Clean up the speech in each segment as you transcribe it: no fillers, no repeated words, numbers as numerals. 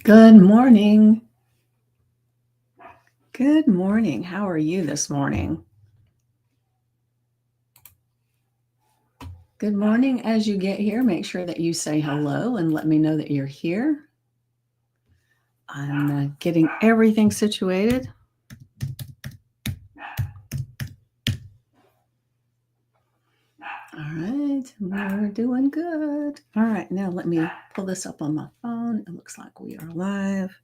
Good morning. Good morning. How are you this morning? Good morning. As you get here, make sure that you say hello and let me know that you're here. I'm getting everything situated. All right, we're doing good. All right, now let me pull this up on my phone. It looks like we are live.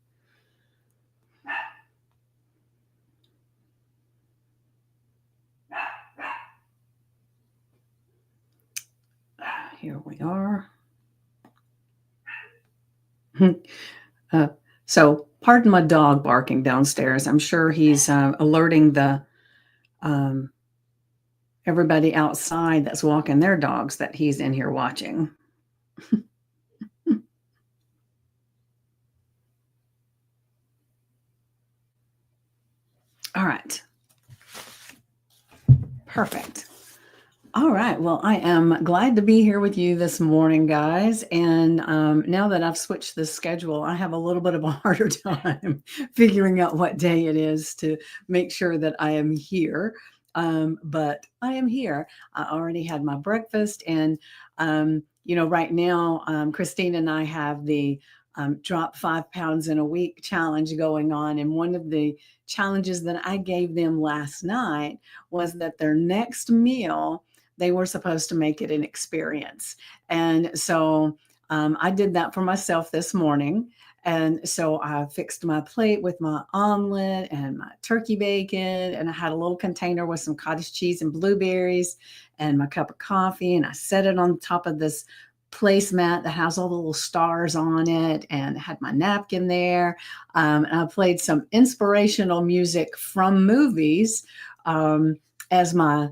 Here we are. So, pardon my dog barking downstairs. I'm sure he's alerting the um, everybody outside that's walking their dogs that he's in here watching. All right. Perfect. All right. Well, I am glad to be here with you this morning, guys. And now that I've switched the schedule, I have a little bit of a harder time figuring out what day it is to make sure that I am here. But I am here. I already had my breakfast. And, right now, Christine and I have the drop 5 pounds in a week challenge going on. And one of the challenges that I gave them last night was that their next meal, they were supposed to make it an experience. And so I did that for myself this morning. And so I fixed my plate with my omelet and my turkey bacon. And I had a little container with some cottage cheese and blueberries and my cup of coffee. And I set it on top of this placemat that has all the little stars on it, and had my napkin there. And I played some inspirational music from movies as my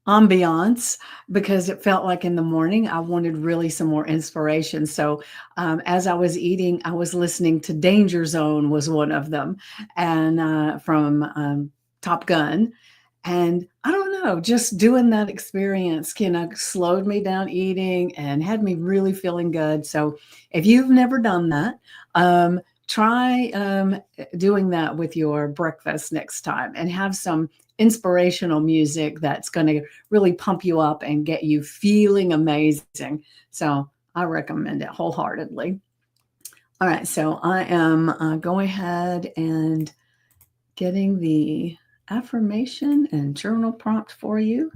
ambiance, because it felt like in the morning I wanted really some more inspiration. So as I was eating, I was listening to Danger Zone was one of them, and from Top Gun. And I don't know, just doing that experience kind of slowed me down eating and had me really feeling good. So if you've never done that, try doing that with your breakfast next time, and have some inspirational music that's going to really pump you up and get you feeling amazing. So I recommend it wholeheartedly. All right, so I am going ahead and getting the affirmation and journal prompt for you.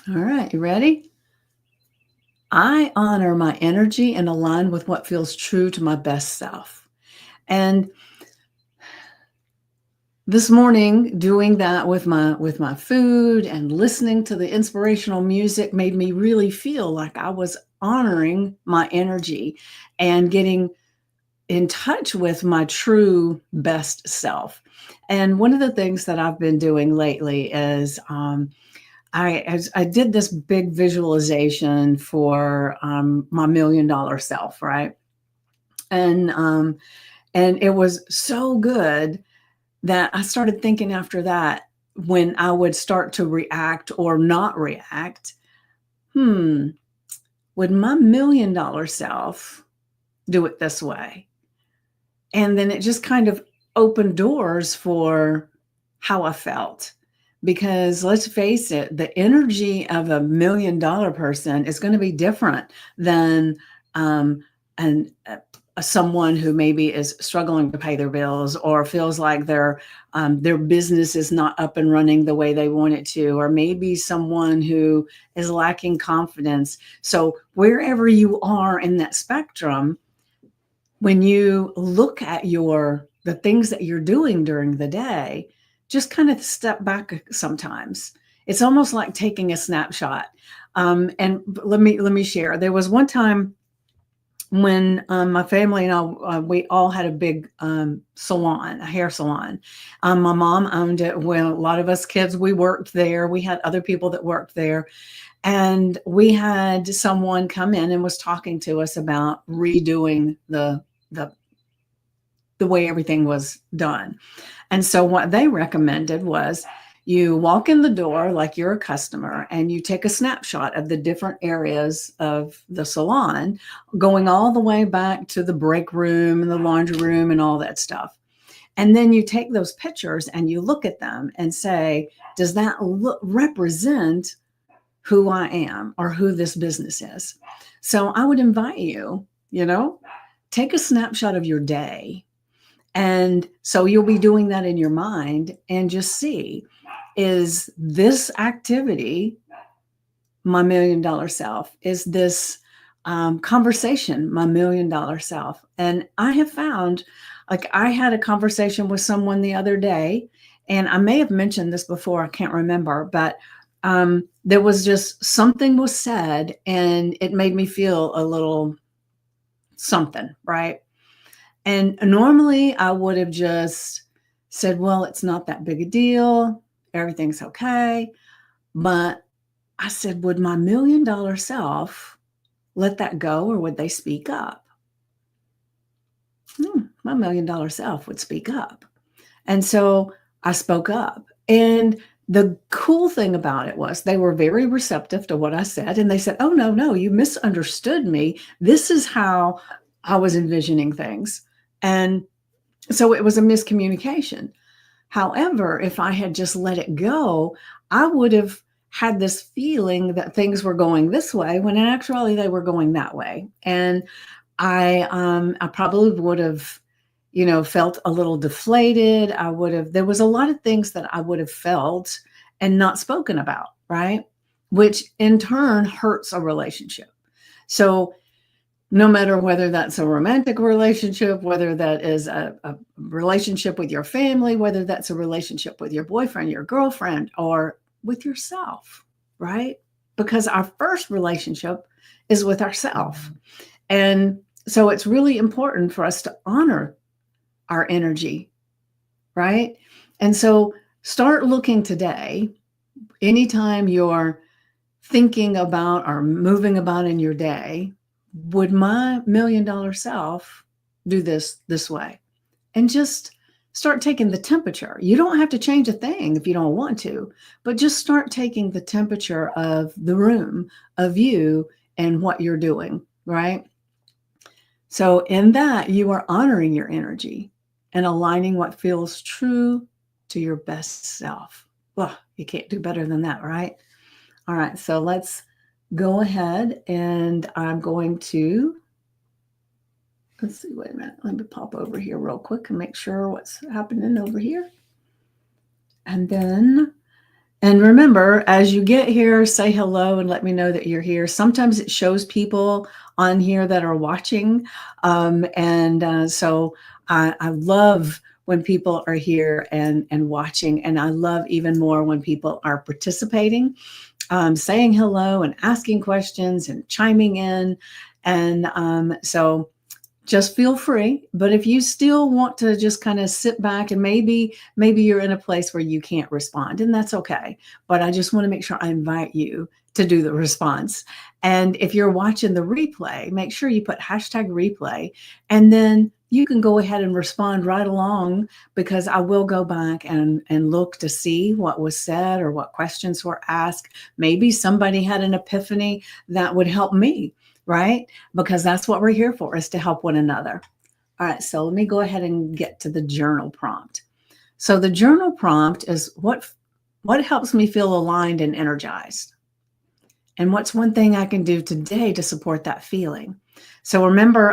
All right, you ready? I honor my energy and align with what feels true to my best self. And this morning, doing that with my food and listening to the inspirational music made me really feel like I was honoring my energy and getting in touch with my true best self. And one of the things that I've been doing lately is I did this big visualization for my $1 million self, right? And and it was so good that I started thinking after that, when I would start to react or not react, would my $1 million self do it this way? And then it just kind of opened doors for how I felt. Because let's face it, the energy of a $1 million person is going to be different than an someone who maybe is struggling to pay their bills, or feels like their business is not up and running the way they want it to, or maybe someone who is lacking confidence. So wherever you are in that spectrum, when you look at the things that you're doing during the day, just kind of step back sometimes. It's almost like taking a snapshot. And let me share. There was one time when my family and I, we all had a big salon, a hair salon. My mom owned it. Well, a lot of us kids, we worked there. We had other people that worked there. And we had someone come in and was talking to us about redoing the the way everything was done. And so what they recommended was, You walk in the door like you're a customer and you take a snapshot of the different areas of the salon, going all the way back to the break room and the laundry room and all that stuff. And then you take those pictures and you look at them and say, does that represent who I am or who this business is? So I would invite you, take a snapshot of your day. And so you'll be doing that in your mind and just see, is this activity my $1 million self? Is this conversation my $1 million self? And I have found, like, I had a conversation with someone the other day, and I may have mentioned this before, I can't remember, but there was just something was said and it made me feel a little something, right? And normally I would have just said, well, it's not that big a deal. Everything's okay. But I said, would my $1 million self let that go, or would they speak up? My $1 million self would speak up. And so I spoke up. And the cool thing about it was they were very receptive to what I said. And they said, oh, no, you misunderstood me. This is how I was envisioning things. And so it was a miscommunication. However, if I had just let it go, I would have had this feeling that things were going this way when in actuality they were going that way. And I probably would have, felt a little deflated. There was a lot of things that I would have felt and not spoken about, right? Which in turn hurts a relationship. So no matter whether that's a romantic relationship, whether that is a relationship with your family, whether that's a relationship with your boyfriend, your girlfriend, or with yourself, right? Because our first relationship is with ourselves. And so it's really important for us to honor our energy, right? And so start looking today, anytime you're thinking about or moving about in your day, would my $1 million self do this way? And just start taking the temperature. You don't have to change a thing if you don't want to, but just start taking the temperature of the room, of you and what you're doing, right? So in that, you are honoring your energy and aligning what feels true to your best self. Well, you can't do better than that, right? All right, so let's go ahead and I'm going to, let's see, wait a minute. Let me pop over here real quick and make sure what's happening over here. And remember, as you get here, say hello and let me know that you're here. Sometimes it shows people on here that are watching. So I love when people are here and watching, and I love even more when people are participating, saying hello and asking questions and chiming in. And so just feel free. But if you still want to just kind of sit back and maybe you're in a place where you can't respond, and that's okay. But I just want to make sure I invite you to do the response. And if you're watching the replay, make sure you put #replay, and then you can go ahead and respond right along, because I will go back and look to see what was said or what questions were asked. Maybe somebody had an epiphany that would help me, right? Because that's what we're here for, is to help one another. All right, so let me go ahead and get to the journal prompt. So the journal prompt is what helps me feel aligned and energized? And what's one thing I can do today to support that feeling? So remember,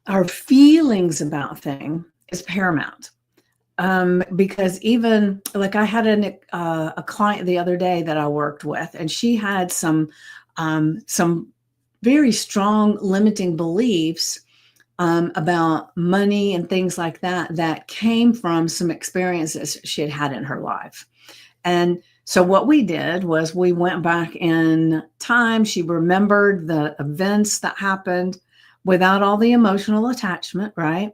our feelings about thing is paramount. Because even like I had a client the other day that I worked with, and she had some very strong limiting beliefs about money and things like that came from some experiences she had in her life. And so what we did was we went back in time. She remembered the events that happened without all the emotional attachment, right?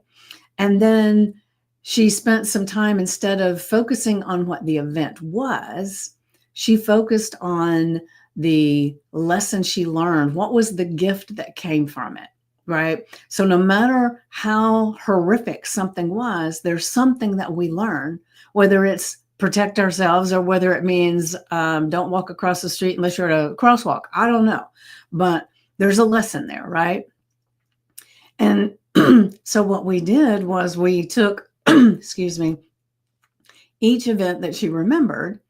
And then she spent some time, instead of focusing on what the event was, she focused on the lesson she learned. What was the gift that came from it, right? So no matter how horrific something was, there's something that we learn, whether it's protect ourselves, or whether it means don't walk across the street unless you're at a crosswalk. I don't know. But there's a lesson there, right? And so what we did was we took, excuse me, each event that she remembered,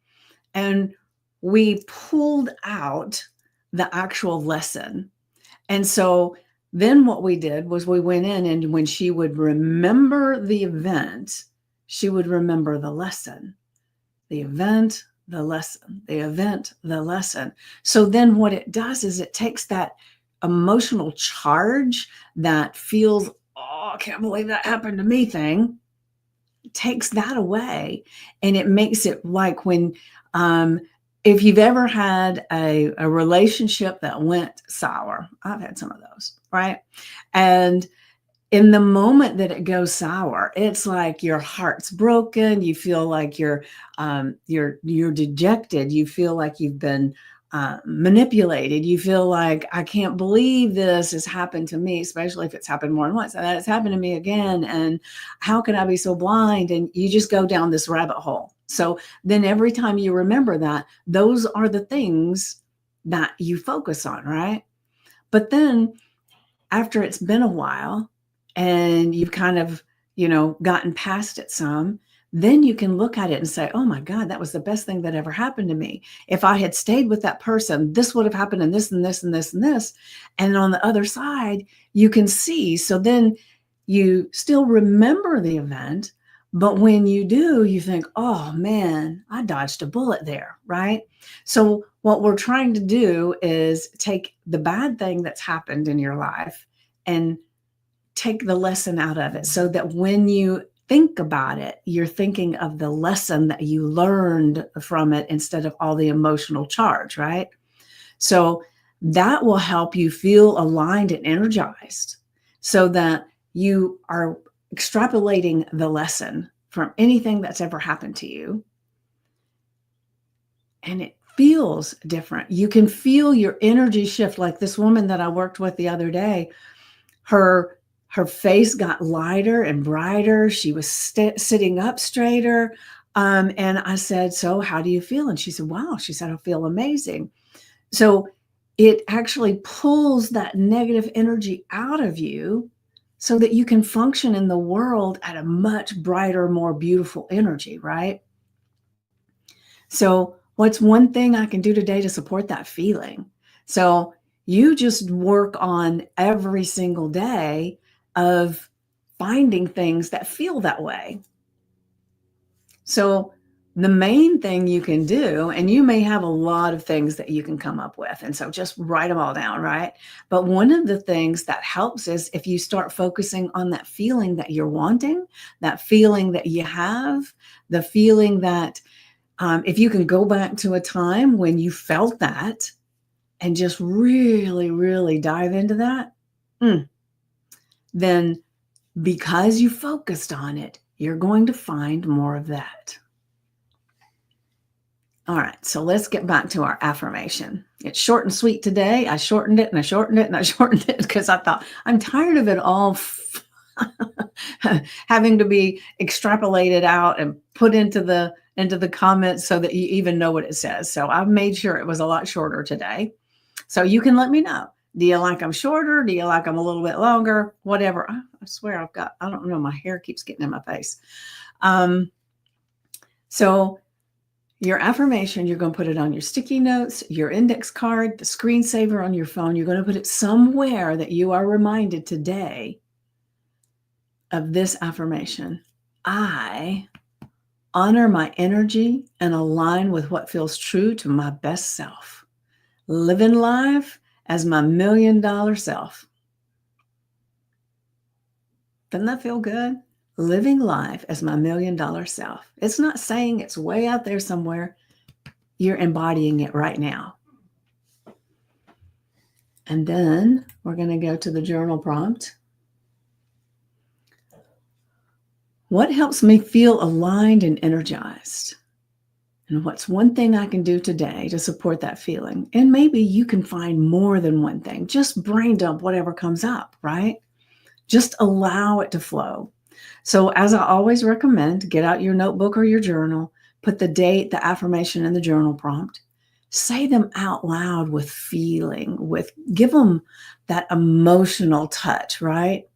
and we pulled out the actual lesson. And so then what we did was we went in, and when she would remember the event, she would remember the lesson. The event, the lesson, the event, the lesson. So then what it does is it takes that emotional charge that feels, oh, I can't believe that happened to me thing, takes that away, and it makes it like when if you've ever had a relationship that went sour. I've had some of those, right? And in the moment that it goes sour, it's like your heart's broken. You feel like you're dejected. You feel like you've been manipulated. You feel like, I can't believe this has happened to me, especially if it's happened more than once. And it's happened to me again. And how can I be so blind? And you just go down this rabbit hole. So then every time you remember that, those are the things that you focus on, right? But then after it's been a while and you've kind of, gotten past it some, then you can look at it and say, oh my God, that was the best thing that ever happened to me. If I had stayed with that person, this would have happened, and this and this and this and this. And on the other side, you can see. So then you still remember the event, but when you do, you think, oh man, I dodged a bullet there, right? So what we're trying to do is take the bad thing that's happened in your life and take the lesson out of it, so that when you think about it, you're thinking of the lesson that you learned from it instead of all the emotional charge, right? So that will help you feel aligned and energized, so that you are extrapolating the lesson from anything that's ever happened to you. And it feels different. You can feel your energy shift. Like this woman that I worked with the other day, her face got lighter and brighter. She was sitting up straighter. And I said, so how do you feel? And she said, wow. She said, I feel amazing. So it actually pulls that negative energy out of you so that you can function in the world at a much brighter, more beautiful energy, right? So what's one thing I can do today to support that feeling? So you just work on every single day of finding things that feel that way. So the main thing you can do, and you may have a lot of things that you can come up with, and so just write them all down, right? But one of the things that helps is if you start focusing on that feeling that you're wanting, that feeling that you have, the feeling that if you can go back to a time when you felt that and just really, really dive into that, then because you focused on it, you're going to find more of that. All right, so let's get back to our affirmation. It's short and sweet today. I shortened it and I shortened it and I shortened it because I thought I'm tired of it all having to be extrapolated out and put into the comments so that you even know what it says. So I've made sure it was a lot shorter today. So you can let me know. Do you like them shorter? Do you like them a little bit longer? Whatever. I swear I don't know, my hair keeps getting in my face. So your affirmation, you're going to put it on your sticky notes, your index card, the screensaver on your phone. You're going to put it somewhere that you are reminded today of this affirmation. I honor my energy and align with what feels true to my best self. Living life as my $1 million self. Doesn't that feel good? Living life as my $1 million self. It's not saying it's way out there somewhere. You're embodying it right now. And then we're going to go to the journal prompt. What helps me feel aligned and energized? And what's one thing I can do today to support that feeling? And maybe you can find more than one thing. Just brain dump whatever comes up, right? Just allow it to flow. So as I always recommend, get out your notebook or your journal, put the date, the affirmation, and the journal prompt. Say them out loud with feeling, give them that emotional touch, right?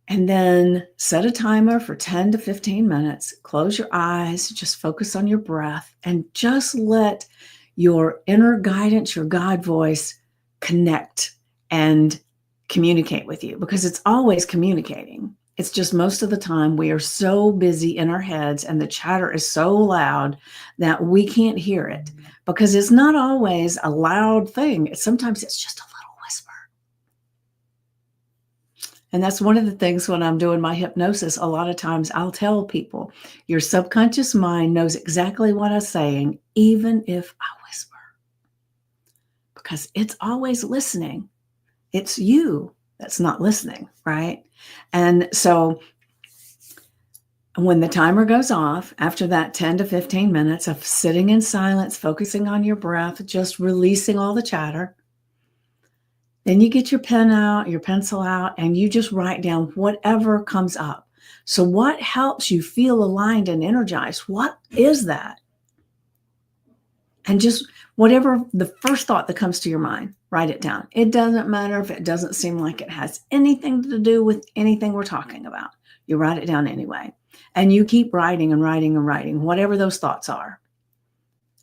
And then set a timer for 10 to 15 minutes. Close your eyes, just focus on your breath, and just let your inner guidance, your God voice, connect and communicate with you, because it's always communicating. It's just most of the time we are so busy in our heads and the chatter is so loud that we can't hear it, because it's not always a loud thing. Sometimes it's just a little whisper. And that's one of the things when I'm doing my hypnosis, a lot of times I'll tell people, your subconscious mind knows exactly what I'm saying, even if I whisper, because it's always listening. It's you that's not listening, right? And so when the timer goes off, after that 10 to 15 minutes of sitting in silence, focusing on your breath, just releasing all the chatter, then you get your pen out, your pencil out, and you just write down whatever comes up. So what helps you feel aligned and energized? What is that? And just whatever the first thought that comes to your mind, write it down. It doesn't matter if it doesn't seem like it has anything to do with anything we're talking about. You write it down anyway. And you keep writing and writing and writing, whatever those thoughts are.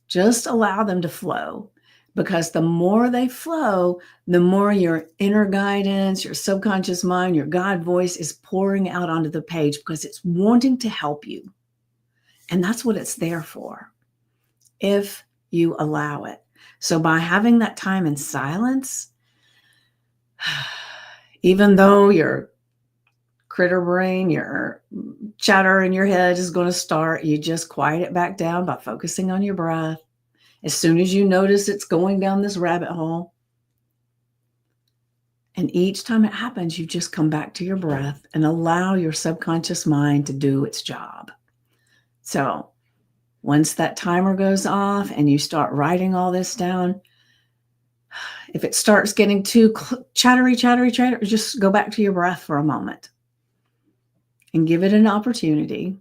Just allow them to flow, because the more they flow, the more your inner guidance, your subconscious mind, your God voice is pouring out onto the page, because it's wanting to help you. And that's what it's there for, if you allow it. So by having that time in silence, even though your critter brain, your chatter in your head is going to start, you just quiet it back down by focusing on your breath. As soon as you notice it's going down this rabbit hole, and each time it happens, you just come back to your breath and allow your subconscious mind to do its job. So once that timer goes off and you start writing all this down, if it starts getting too chattery, just go back to your breath for a moment and give it an opportunity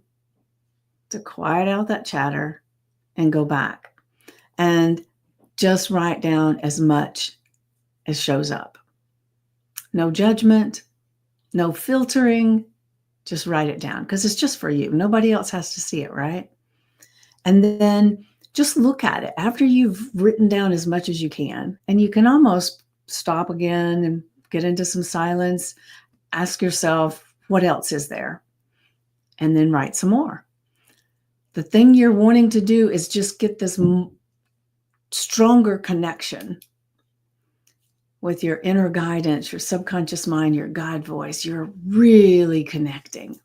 to quiet out that chatter and go back. And just write down as much as shows up. No judgment, no filtering, just write it down, because it's just for you. Nobody else has to see it, right? And then just look at it after you've written down as much as you can. And you can almost stop again and get into some silence. Ask yourself, what else is there? And then write some more. The thing you're wanting to do is just get this stronger connection with your inner guidance, your subconscious mind, your God voice. You're really connecting.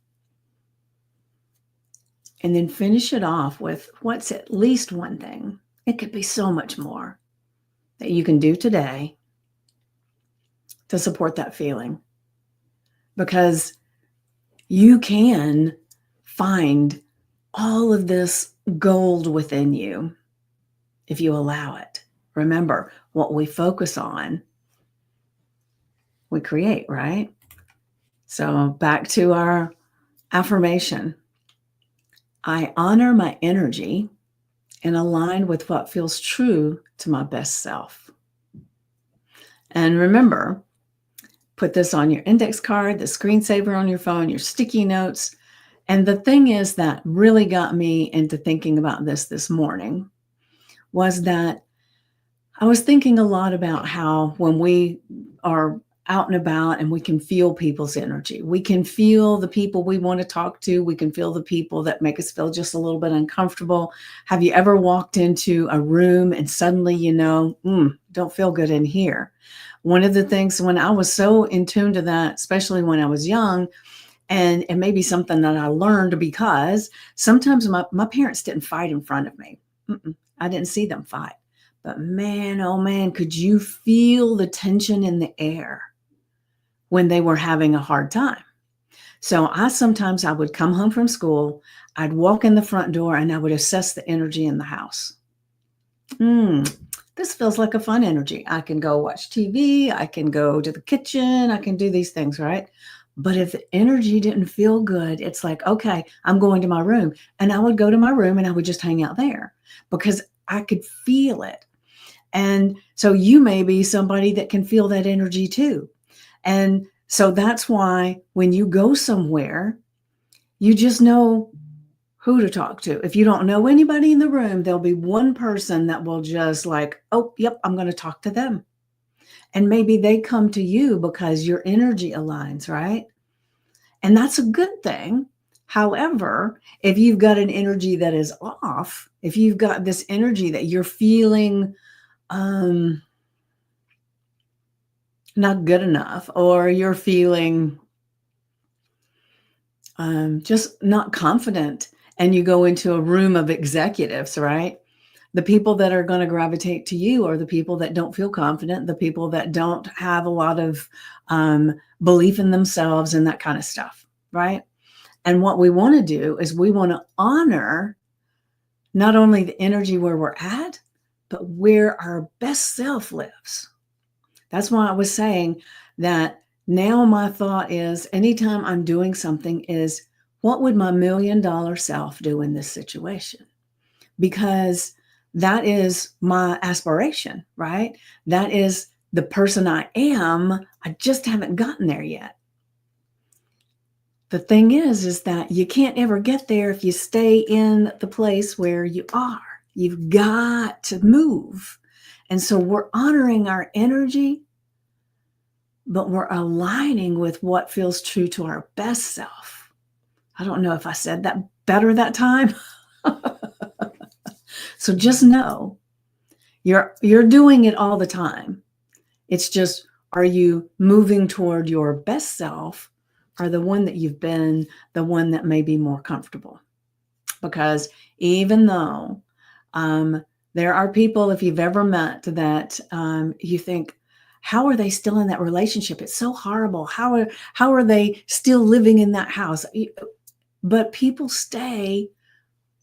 And then finish it off with what's at least one thing. It could be so much more that you can do today to support that feeling. Because you can find all of this gold within you if you allow it. Remember, what we focus on, we create, right? So back to our affirmation. I honor my energy and align with what feels true to my best self. And remember, put this on your index card, the screensaver on your phone, your sticky notes. And the thing is that really got me into thinking about this morning was that I was thinking a lot about how when we are out and about and we can feel people's energy, we can feel the people we want to talk to, we can feel the people that make us feel just a little bit uncomfortable. Have you ever walked into a room and suddenly don't feel good in here? One of the things when I was so in tune to that, especially when I was young, and it may be something that I learned because sometimes my parents didn't fight in front of me. I didn't see them fight. But man, oh man, could you feel the tension in the air when they were having a hard time? So I would come home from school, I'd walk in the front door and I would assess the energy in the house. This feels like a fun energy. I can go watch TV. I can go to the kitchen. I can do these things, right? But if the energy didn't feel good, it's like, okay, I'm going to my room. And I would go to my room and I would just hang out there because I could feel it. And so you may be somebody that can feel that energy too. And so that's why when you go somewhere, you just know who to talk to. If you don't know anybody in the room, there'll be one person that will just like, oh, yep, I'm going to talk to them. And maybe they come to you because your energy aligns, right? And that's a good thing. However, if you've got an energy that is off, if you've got this energy that you're feeling not good enough, or you're feeling just not confident, and you go into a room of executives, right? The people that are going to gravitate to you are the people that don't feel confident, the people that don't have a lot of belief in themselves and that kind of stuff, right? And what we want to do is we want to honor not only the energy where we're at, but where our best self lives. That's why I was saying that now my thought is anytime I'm doing something is, what would my $1 million self do in this situation? Because that is my aspiration, right? That is the person I am. I just haven't gotten there yet. The thing is that you can't ever get there if you stay in the place where you are. You've got to move. And so we're honoring our energy, but we're aligning with what feels true to our best self. I don't know if I said that better that time. So just know you're doing it all the time. It's just, are you moving toward your best self, or the one that you've been, the one that may be more comfortable? Because even though there are people, if you've ever met, that you think, how are they still in that relationship? It's so horrible. How are they still living in that house? But people stay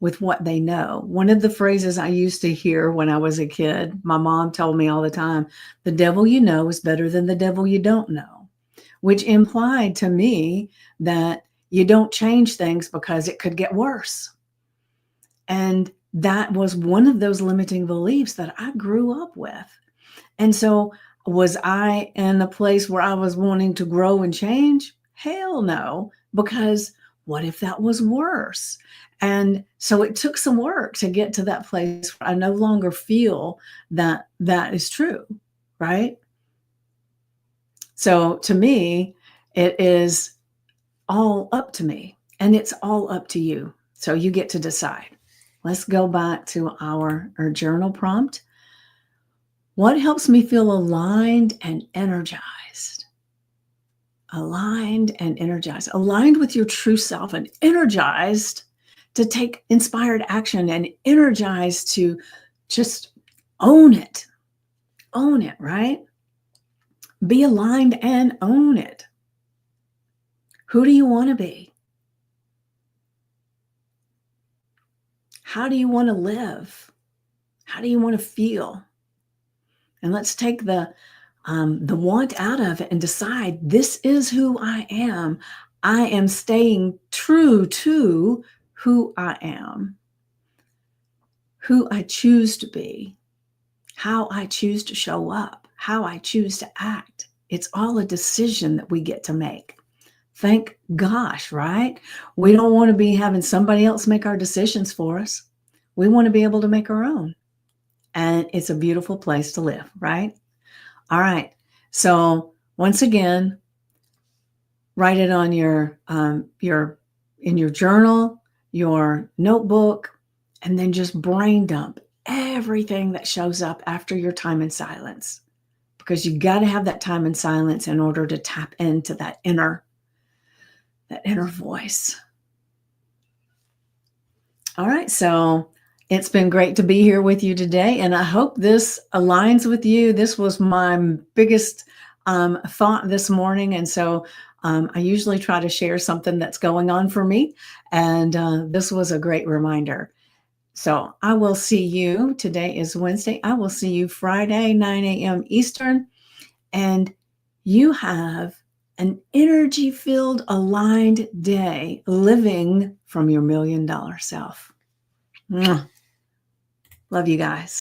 with what they know. One of the phrases I used to hear when I was a kid, my mom told me all the time, the devil you know is better than the devil you don't know, which implied to me that you don't change things because it could get worse. And that was one of those limiting beliefs that I grew up with. And so was I in a place where I was wanting to grow and change? Hell no, because what if that was worse? And so it took some work to get to that place where I no longer feel that that is true, right? So to me, it is all up to me, and it's all up to you. So you get to decide. Let's go back to our journal prompt. What helps me feel aligned and energized? Aligned and energized. Aligned with your true self and energized to take inspired action, and energized to just own it. Own it, right? Be aligned and own it. Who do you want to be? How do you want to live? How do you want to feel? And let's take the want out of it and decide, this is who I am. I am staying true to who I am, who I choose to be, how I choose to show up, how I choose to act. It's all a decision that we get to make. Thank gosh, right? We don't want to be having somebody else make our decisions for us. We want to be able to make our own. And it's a beautiful place to live, right? All right. So once again, write it on your in your journal, your notebook, and then just brain dump everything that shows up after your time in silence, because you got to have that time in silence in order to tap into that inner voice. All right. So it's been great to be here with you today, and I hope this aligns with you. This was my biggest thought this morning, and so I usually try to share something that's going on for me, and this was a great reminder. So I will see you. Today is Wednesday. I will see you Friday, 9 a.m. Eastern, and you have an energy-filled, aligned day living from your $1 million self. Mwah. Love you guys.